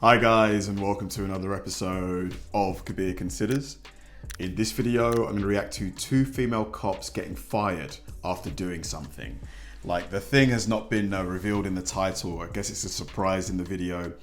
Hi guys, and welcome to another episode of Kabir Considers. In this video, I'm going to react to two female cops getting fired after doing something. Like, the thing has not been revealed in the title. I guess it's a surprise in the video.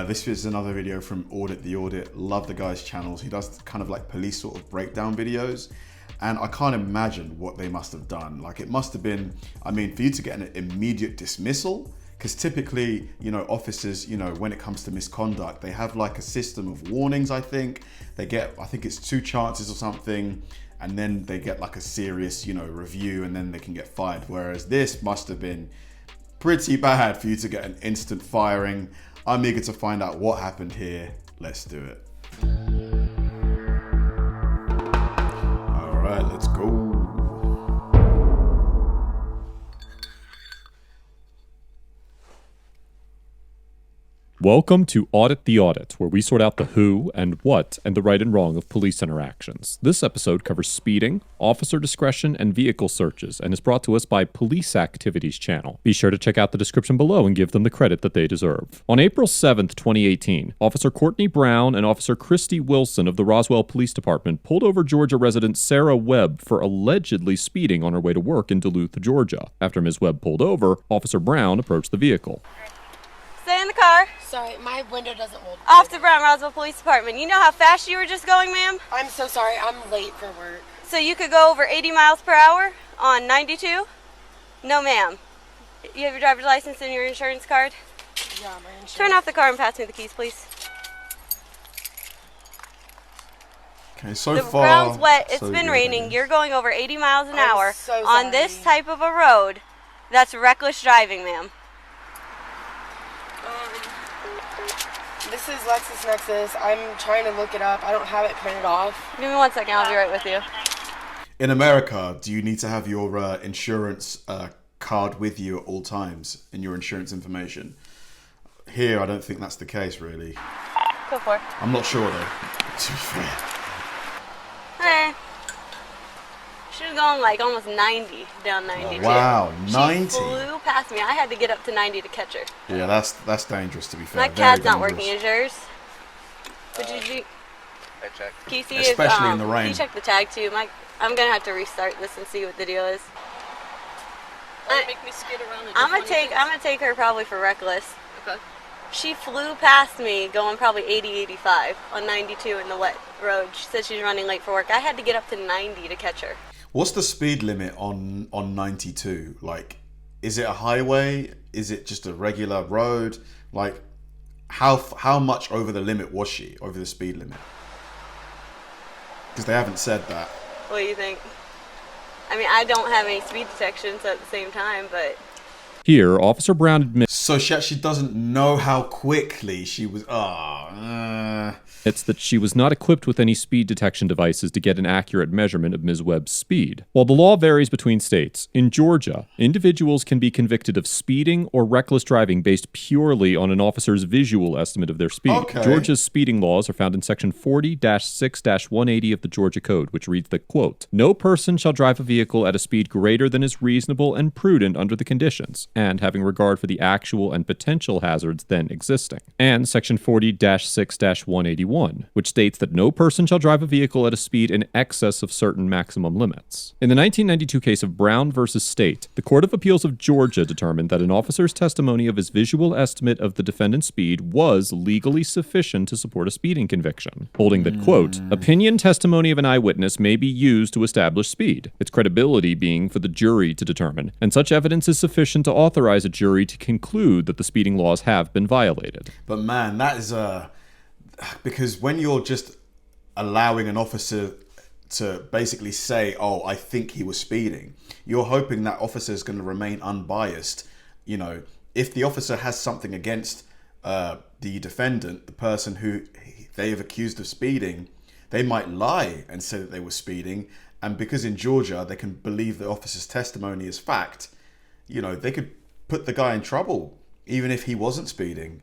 This is another video from Audit the Audit. Love the guy's channels. He does kind of like police sort of breakdown videos. And I can't imagine what they must have done. Like, it must have been, for you to get an immediate dismissal, because typically, officers, when it comes to misconduct, they have like a system of warnings, I think. They get, I think it's 2 chances or something, and then they get like a serious, review, and then they can get fired. Whereas this must have been pretty bad for you to get an instant firing. I'm eager to find out what happened here. Let's do it. All right, let's go. Welcome to Audit the Audit, where we sort out the who and what and the right and wrong of police interactions. This episode covers speeding, officer discretion, and vehicle searches, and is brought to us by Police Activities channel. Be sure to check out the description below and give them the credit that they deserve. On April 7th, 2018, Officer Courtney Brown and Officer Christy Wilson of the Roswell Police Department pulled over Georgia resident Sarah Webb for allegedly speeding on her way to work in Duluth, Georgia. After Ms. Webb pulled over, Officer Brown approached the vehicle. Stay in the car. Sorry, my window doesn't hold. Off to Brown Roswell Police Department. You know how fast you were just going, ma'am? I'm so sorry, I'm late for work. So you could go over 80 miles per hour on 92? No, ma'am. You have your driver's license and your insurance card? Yeah, my insurance. Turn off the car and pass me the keys, please. Okay, so The far, ground's wet. It's so been good, raining. I guess. You're going over 80 miles an I'm hour so on this sorry. type of a road. That's reckless driving, ma'am. This is LexisNexis. I'm trying to look it up. I don't have it printed off. Give me 1 second. I'll be right with you. In America, do you need to have your insurance card with you at all times in your insurance information? Here, I don't think that's the case, really. Go for it. I'm not sure, though, to be fair. Hey. She was going like almost 90 down 92. Oh, wow, 90? She flew past me. I had to get up to 90 to catch her. Yeah, that's dangerous, to be fair. My Very CAD's not dangerous. working. Is yours? Would you do? I checked. Can you see Especially if, in the rain. Can you check the tag too? I'm gonna have to restart this and see what the deal is. Make me skid around and I'm gonna take her probably for reckless. Okay. She flew past me going probably 80, 85 on 92 in the wet road. She said she's running late for work. I had to get up to 90 to catch her. What's the speed limit on 92? Like, is it a highway? Is it just a regular road? Like, how much over the limit was she, over the speed limit? Because they haven't said that. What do you think? I don't have any speed detections at the same time, but Here, Officer Brown admits So she actually doesn't know how quickly she was. that she was not equipped with any speed detection devices to get an accurate measurement of Ms. Webb's speed. While the law varies between states, in Georgia, individuals can be convicted of speeding or reckless driving based purely on an officer's visual estimate of their speed. Okay. Georgia's speeding laws are found in Section 40-6-180 of the Georgia Code, which reads that, quote, "No person shall drive a vehicle at a speed greater than is reasonable and prudent under the conditions, and having regard for the actual and potential hazards then existing." And Section 40-6-181, which states that no person shall drive a vehicle at a speed in excess of certain maximum limits. In the 1992 case of Brown versus State, the Court of Appeals of Georgia determined that an officer's testimony of his visual estimate of the defendant's speed was legally sufficient to support a speeding conviction, holding that, quote, "Opinion testimony of an eyewitness may be used to establish speed, its credibility being for the jury to determine, and such evidence is sufficient to authorize a jury to conclude that the speeding laws have been violated." But man, that is because when you're just allowing an officer to basically say, "Oh, I think he was speeding," you're hoping that officer is going to remain unbiased. If the officer has something against the defendant, the person who they have accused of speeding, they might lie and say that they were speeding. And because in Georgia they can believe the officer's testimony as fact, they could put the guy in trouble even if he wasn't speeding.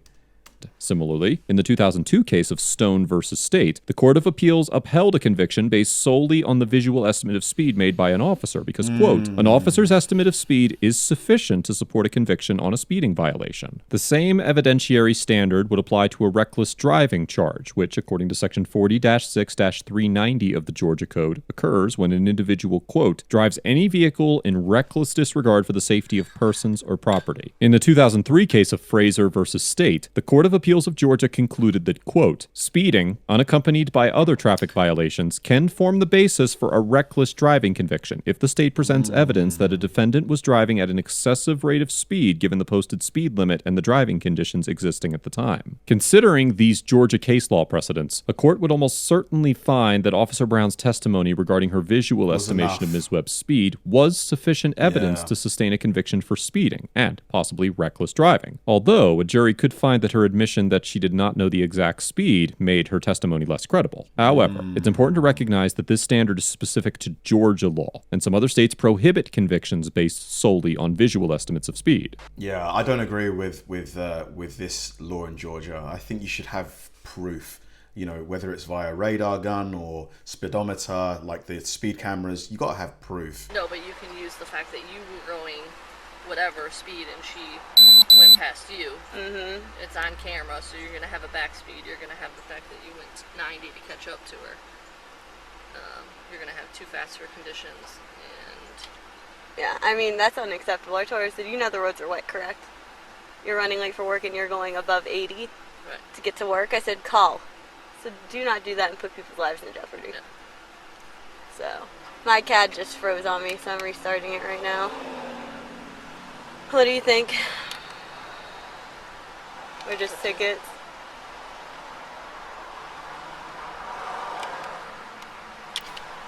Similarly, in the 2002 case of Stone versus State, the Court of Appeals upheld a conviction based solely on the visual estimate of speed made by an officer because, quote, an officer's estimate of speed is sufficient to support a conviction on a speeding violation. The same evidentiary standard would apply to a reckless driving charge, which, according to Section 40-6-390 of the Georgia Code, occurs when an individual, quote, drives any vehicle in reckless disregard for the safety of persons or property. In the 2003 case of Fraser versus State, the Court of Appeals of Georgia concluded that, quote, speeding, unaccompanied by other traffic violations, can form the basis for a reckless driving conviction if the state presents evidence that a defendant was driving at an excessive rate of speed given the posted speed limit and the driving conditions existing at the time. Considering these Georgia case law precedents, a court would almost certainly find that Officer Brown's testimony regarding her visual estimation of Ms. Webb's speed was sufficient evidence to sustain a conviction for speeding and possibly reckless driving. Although a jury could find that her admission that she did not know the exact speed made her testimony less credible. However, it's important to recognize that this standard is specific to Georgia law, and some other states prohibit convictions based solely on visual estimates of speed. Yeah, I don't agree with this law in Georgia. I think you should have proof. You know, whether it's via radar gun or speedometer, like the speed cameras, you got to have proof. No, but you can use the fact that you were going whatever speed and she went past you. Mm-hmm. It's on camera, so you're going to have a back speed. You're going to have the fact that you went 90 to catch up to her. You're going to have too fast for conditions. And Yeah, I mean, that's unacceptable. I told her, I said, you know the roads are wet, correct? You're running late for work and you're going above 80 right. to get to work. I said, call. So do not do that and put people's lives in jeopardy. Yeah. So, my CAD just froze on me, so I'm restarting it right now. What do you think? Or just tickets?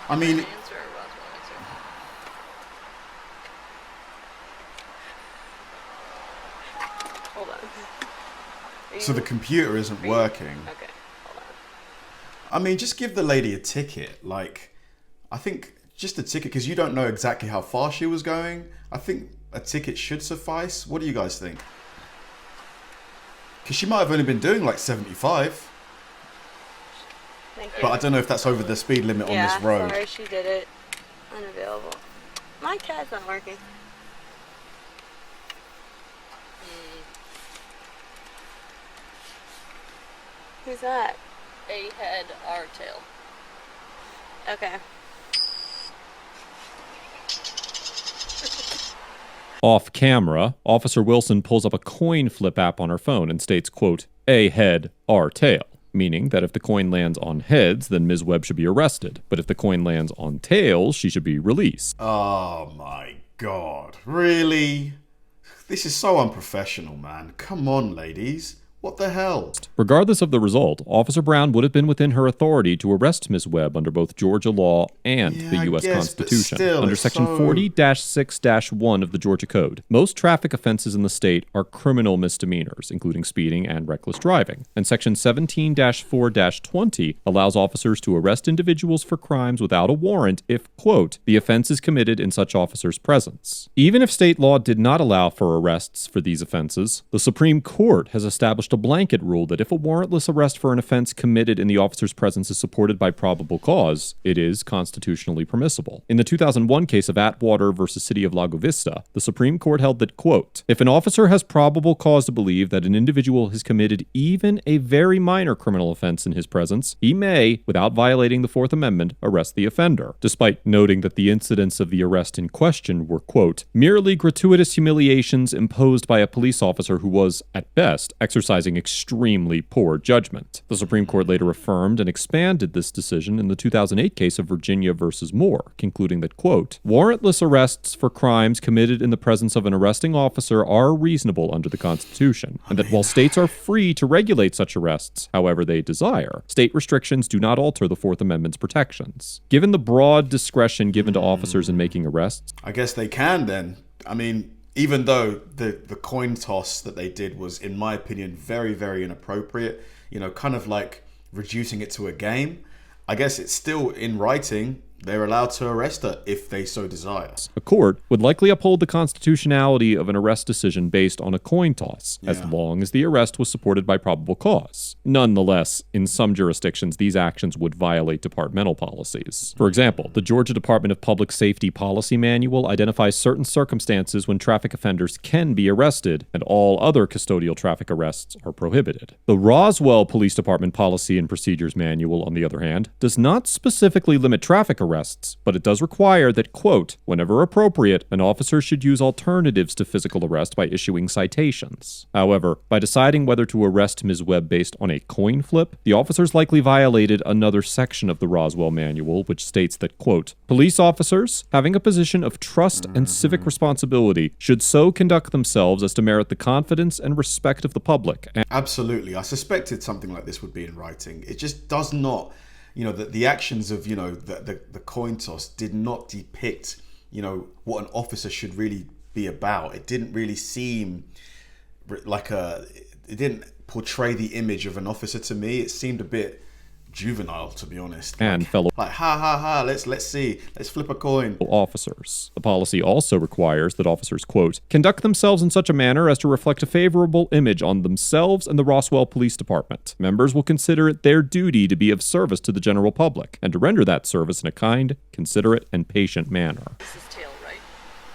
I mean, Answer or Ross will answer. Hold on. Are so you- the computer isn't working. Okay, hold on. I mean, just give the lady a ticket. Like, I think just a ticket, because you don't know exactly how far she was going. I think a ticket should suffice. What do you guys think? Because she might have only been doing like 75. Thank you. But I don't know if that's over the speed limit on this road. Sorry, she did it. Unavailable. My CAD's not working. Who's that? A head, R tail. Okay. Off camera, Officer Wilson pulls up a coin flip app on her phone and states, quote, A head, R tail, meaning that if the coin lands on heads, then Ms. Webb should be arrested. But if the coin lands on tails, she should be released. Oh my god. Really? This is so unprofessional, man. Come on, ladies. What the hell? Regardless of the result, Officer Brown would have been within her authority to arrest Ms. Webb under both Georgia law and Yeah, the I U.S. guess, but Constitution. still, Under it's Section so- 40-6-1 of the Georgia Code, most traffic offenses in the state are criminal misdemeanors, including speeding and reckless driving. And Section 17-4-20 allows officers to arrest individuals for crimes without a warrant if, quote, the offense is committed in such officer's presence. Even if state law did not allow for arrests for these offenses, the Supreme Court has established a blanket rule that if a warrantless arrest for an offense committed in the officer's presence is supported by probable cause, it is constitutionally permissible. In the 2001 case of Atwater versus City of Lago Vista, the Supreme Court held that, quote, if an officer has probable cause to believe that an individual has committed even a very minor criminal offense in his presence, he may, without violating the Fourth Amendment, arrest the offender, despite noting that the incidents of the arrest in question were, quote, merely gratuitous humiliations imposed by a police officer who was, at best, exercising extremely poor judgment. The Supreme Court later affirmed and expanded this decision in the 2008 case of Virginia versus Moore, concluding that, quote, warrantless arrests for crimes committed in the presence of an arresting officer are reasonable under the Constitution, and that while states are free to regulate such arrests however they desire, state restrictions do not alter the Fourth Amendment's protections. Given the broad discretion given to officers in making arrests, I guess they can then. I mean, even though the coin toss that they did was, in my opinion, very, very inappropriate, you know, kind of like reducing it to a game, I guess it's still in writing. they're allowed to arrest her if they so desire. A court would likely uphold the constitutionality of an arrest decision based on a coin toss, as Yeah. long as the arrest was supported by probable cause. Nonetheless, in some jurisdictions, these actions would violate departmental policies. For example, the Georgia Department of Public Safety Policy Manual identifies certain circumstances when traffic offenders can be arrested, and all other custodial traffic arrests are prohibited. The Roswell Police Department Policy and Procedures Manual, on the other hand, does not specifically limit traffic arrests, but it does require that, quote, whenever appropriate, an officer should use alternatives to physical arrest by issuing citations. However, by deciding whether to arrest Ms. Webb based on a coin flip, the officers likely violated another section of the Roswell Manual, which states that, quote, police officers, having a position of trust and civic responsibility, should so conduct themselves as to merit the confidence and respect of the public. Absolutely. I suspected something like this would be in writing. It just does not, the actions of, the coin toss did not depict, what an officer should really be about. It didn't really seem like it didn't portray the image of an officer to me. It seemed a bit juvenile, to be honest. And fellow Like, ha ha ha, let's see, let's flip a coin. officers. The policy also requires that officers, quote, conduct themselves in such a manner as to reflect a favorable image on themselves and the Roswell Police Department. Members will consider it their duty to be of service to the general public, and to render that service in a kind, considerate, and patient manner. This is tail, right?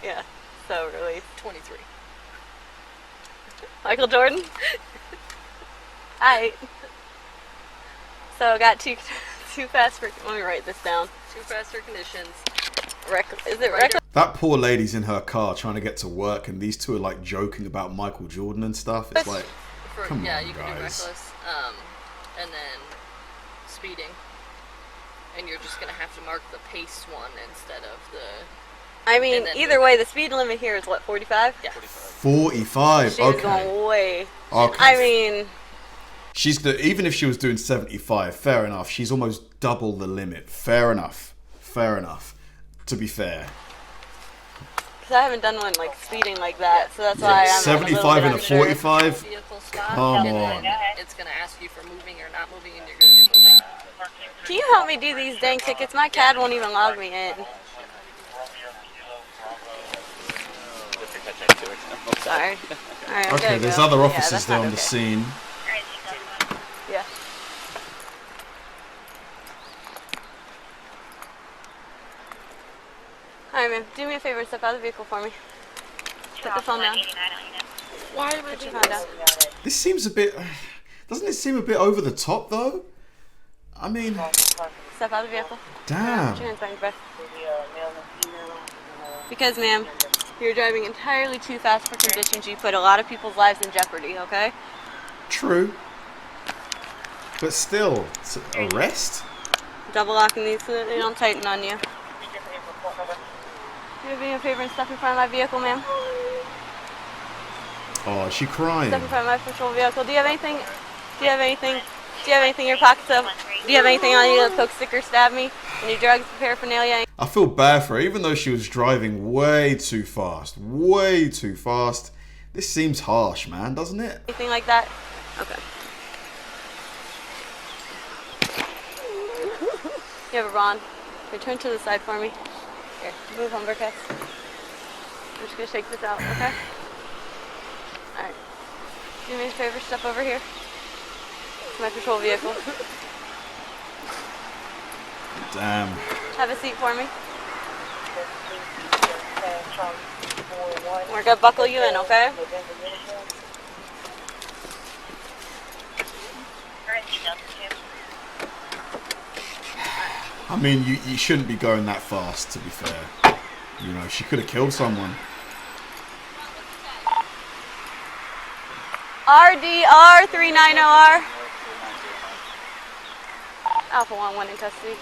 Yeah, so really. 23. Michael Jordan? Hi. So I got too fast for. Let me write this down. Too fast for conditions. Is it reckless? That poor lady's in her car trying to get to work, and these two are like joking about Michael Jordan and stuff. It's like, come Yeah, on, you can do guys. reckless. And then speeding. And you're just going to have to mark the pace one instead of the... I mean, And then either way, the speed limit here is what, 45? Yeah. 45. She was Okay. going way. Okay. I mean, Even if she was doing 75, fair enough. She's almost double the limit. Fair enough. Fair enough. To be fair. because I haven't done one like speeding like that, so that's why I'm 75 and a unsure. 45. Vehicle stop, Come and on. then it's going to ask you for moving or not moving, and you're going to do moving. Can you help me do these dang tickets? My CAD won't even log me in. Sorry. All right, I'm Okay, gonna there's go. other Yeah, officers that's there not on the okay. scene. Yeah. Alright, man. Do me a favor and step out of the vehicle for me. Put the phone down. Why am I Put your doing phone down. This seems a bit... Doesn't it seem a bit over the top, though? I mean, Step out of the vehicle. Put your damn. hands behind your back. Because, ma'am, you're driving entirely too fast for conditions. You put a lot of people's lives in jeopardy, okay? True. But still, arrest? Double locking these so that they don't tighten on you. Do me a favor and step in front of my vehicle, ma'am. Oh, is she crying? Step in front of my patrol vehicle. Do you have anything? Do you have anything? Do you have anything in your pockets? Do you have anything on you that poke, stick, or stab me? Any drugs, paraphernalia? I feel bad for her, even though she was driving way too fast. Way too fast. This seems harsh, man, doesn't it? Anything like that? Okay. You have a bond. Here, turn to the side for me. Here, move Humbercast. I'm just gonna shake this out, okay? Alright. Do me a favor, step over here. It's my patrol vehicle. Damn. Have a seat for me. We're gonna buckle you in, okay? I mean, you shouldn't be going that fast, to be fair. You know, she could have killed someone. RDR 390R. Alpha 1 in custody.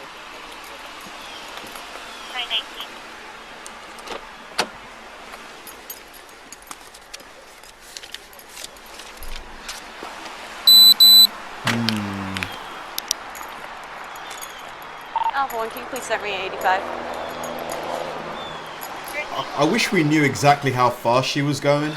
Alpha 1, can you please set me at 85? I wish we knew exactly how fast she was going.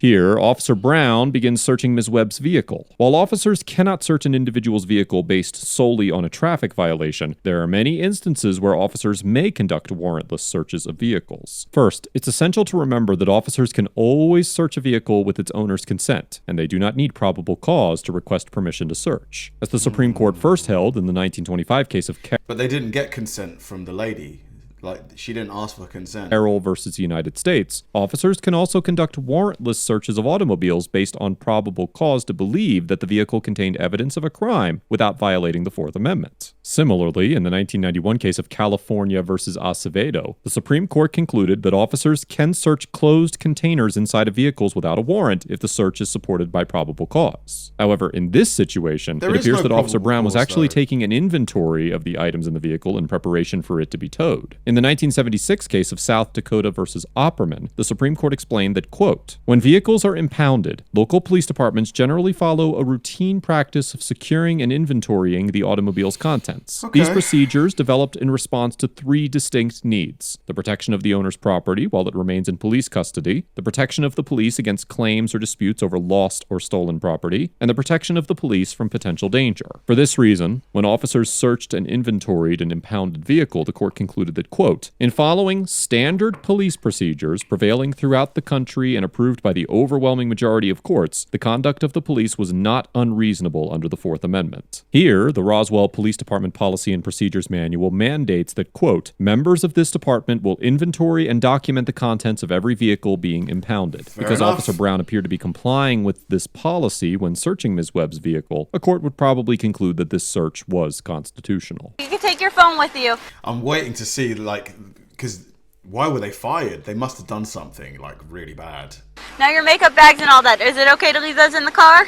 Here, Officer Brown begins searching Ms. Webb's vehicle. While officers cannot search an individual's vehicle based solely on a traffic violation, there are many instances where officers may conduct warrantless searches of vehicles. First, it's essential to remember that officers can always search a vehicle with its owner's consent, and they do not need probable cause to request permission to search. As the Supreme Court first held in the 1925 case of But they didn't get consent from the lady. Like, she didn't ask for consent. Carroll versus the United States, officers can also conduct warrantless searches of automobiles based on probable cause to believe that the vehicle contained evidence of a crime without violating the Fourth Amendment. Similarly, in the 1991 case of California versus Acevedo, the Supreme Court concluded that officers can search closed containers inside of vehicles without a warrant if the search is supported by probable cause. However, in this situation, it appears that Officer Brown was actually taking an inventory of the items in the vehicle in preparation for it to be towed. In the 1976 case of South Dakota versus Opperman, the Supreme Court explained that, quote, when vehicles are impounded, local police departments generally follow a routine practice of securing and inventorying the automobile's contents. Okay. These procedures developed in response to three distinct needs: the protection of the owner's property while it remains in police custody, the protection of the police against claims or disputes over lost or stolen property, and the protection of the police from potential danger. For this reason, when officers searched and inventoried an impounded vehicle, the court concluded that, quote, in following standard police procedures prevailing throughout the country and approved by the overwhelming majority of courts, the conduct of the police was not unreasonable under the Fourth Amendment. Here, the Roswell Police Department Policy and Procedures Manual mandates that, quote, members of this department will inventory and document the contents of every vehicle being impounded. Because Officer Brown appeared to be complying with this policy when searching Ms. Webb's vehicle, a court would probably conclude that this search was constitutional. You can take your phone with you. I'm waiting to see, like, because why were they fired? They must have done something, like, really bad. Now your makeup bags and all that. Is it okay to leave those in the car?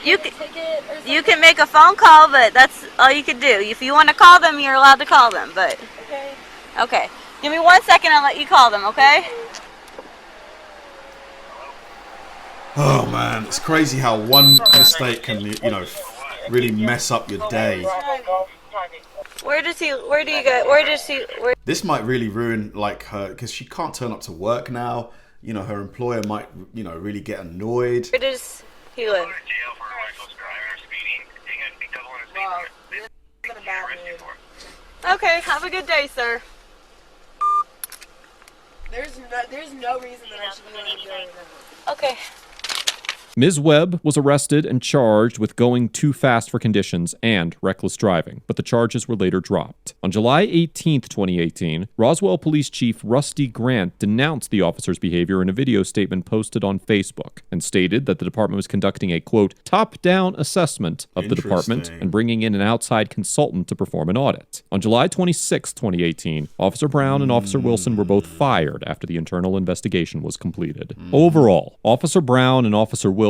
You can make a phone call, but that's all you can do. If you want to call them, you're allowed to call them, but... Okay. Give me 1 second, I'll let you call them, okay? Oh, man, it's crazy how one mistake can, you know, really mess up your day. Where does he... This might really ruin, like, her, because she can't turn up to work now. You know, her employer might, you know, really get annoyed. Where does he live? Okay, have a good day, sir. There's no reason that I should be able to do it now. Okay. Ms. Webb was arrested and charged with going too fast for conditions and reckless driving, but the charges were later dropped. On July 18, 2018, Roswell Police Chief Rusty Grant denounced the officer's behavior in a video statement posted on Facebook and stated that the department was conducting a, quote, top-down assessment of the department and bringing in an outside consultant to perform an audit. On July 26, 2018, Officer Brown and Officer Wilson were both fired after the internal investigation was completed. Overall, Officer Brown and Officer Wilson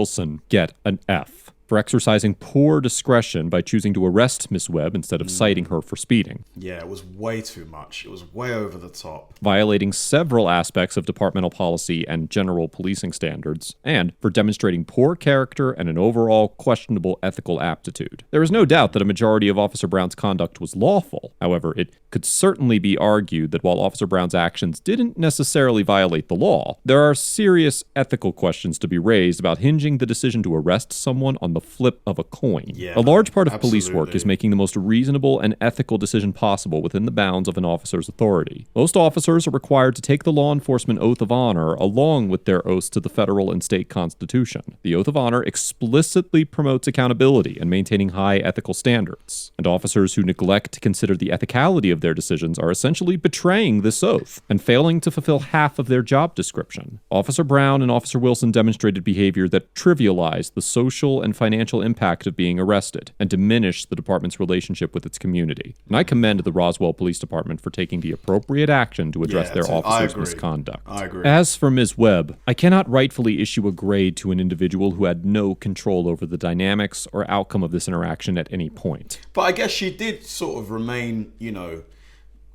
get an F for exercising poor discretion by choosing to arrest Miss Webb instead of citing her for speeding. Yeah, it was way too much. It was way over the top. Violating several aspects of departmental policy and general policing standards, and for demonstrating poor character and an overall questionable ethical aptitude. There is no doubt that a majority of Officer Brown's conduct was lawful. However, it could certainly be argued that while Officer Brown's actions didn't necessarily violate the law, there are serious ethical questions to be raised about hinging the decision to arrest someone on the flip of a coin. Yeah, a large part of absolutely. police work is making the most reasonable and ethical decision possible within the bounds of an officer's authority. Most officers are required to take the law enforcement oath of honor along with their oaths to the federal and state constitution. The oath of honor explicitly promotes accountability and maintaining high ethical standards. And officers who neglect to consider the ethicality of their decisions are essentially betraying this oath and failing to fulfill half of their job description. Officer Brown and Officer Wilson demonstrated behavior that trivialized the social and financial impact of being arrested and diminished the department's relationship with its community. And I commend the Roswell Police Department for taking the appropriate action to address their officers' misconduct. I agree. As for Ms. Webb, I cannot rightfully issue a grade to an individual who had no control over the dynamics or outcome of this interaction at any point. But I guess she did sort of remain, you know,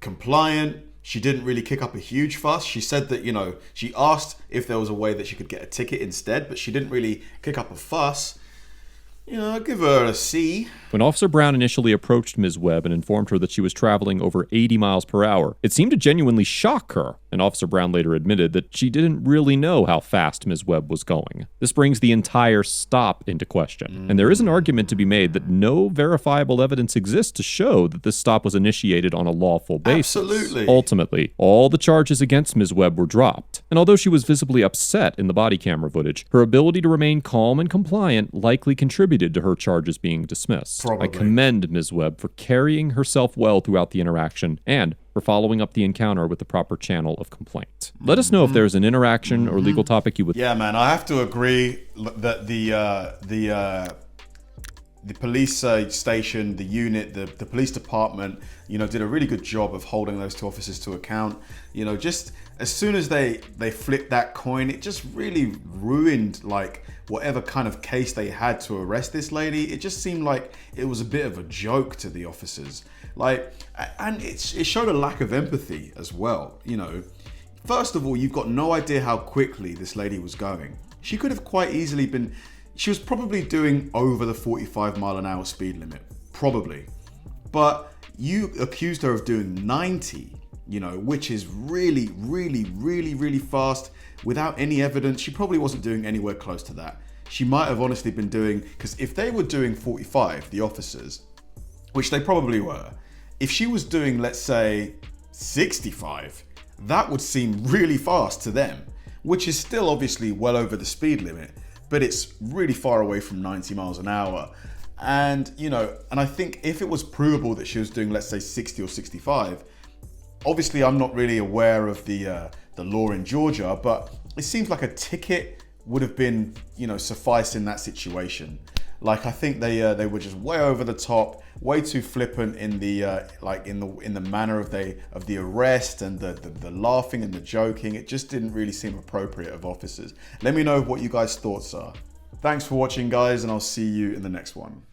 compliant. She didn't really kick up a huge fuss. She said that, you know, she asked if there was a way that she could get a ticket instead, but she didn't really kick up a fuss. You know, I'd give her a C. When Officer Brown initially approached Ms. Webb and informed her that she was traveling over 80 miles per hour, it seemed to genuinely shock her. and Officer Brown later admitted that she didn't really know how fast Ms. Webb was going. This brings the entire stop into question, and there is an argument to be made that no verifiable evidence exists to show that this stop was initiated on a lawful basis. Absolutely. Ultimately, all the charges against Ms. Webb were dropped, and although she was visibly upset in the body camera footage, her ability to remain calm and compliant likely contributed to her charges being dismissed. Probably. I commend Ms. Webb for carrying herself well throughout the interaction and for following up the encounter with the proper channel of complaint. Let us know if there's an interaction or legal topic you would... Yeah, man, I have to agree that the police station, the unit, the police department, did a really good job of holding those two officers to account. Just as soon as they flipped that coin, it just really ruined like whatever kind of case they had to arrest this lady. It just seemed like it was a bit of a joke to the officers. And it showed a lack of empathy as well. First of all, you've got no idea how quickly this lady was going. She could have quite easily been... She was probably doing over the 45-mile-an-hour speed limit, probably. But you accused her of doing 90, which is really, really, really, really fast without any evidence. She probably wasn't doing anywhere close to that. She might have honestly been doing, because if they were doing 45, the officers, which they probably were, if she was doing, let's say, 65, that would seem really fast to them, which is still obviously well over the speed limit. But it's really far away from 90 miles an hour. And, and I think if it was provable that she was doing, let's say 60 or 65, obviously I'm not really aware of the law in Georgia, but it seems like a ticket would have been, suffice in that situation. Like, I think they were just way over the top, way too flippant in the in the manner of the arrest and the laughing and the joking. It just didn't really seem appropriate of officers. Let me know what you guys' thoughts are. Thanks for watching, guys, and I'll see you in the next one.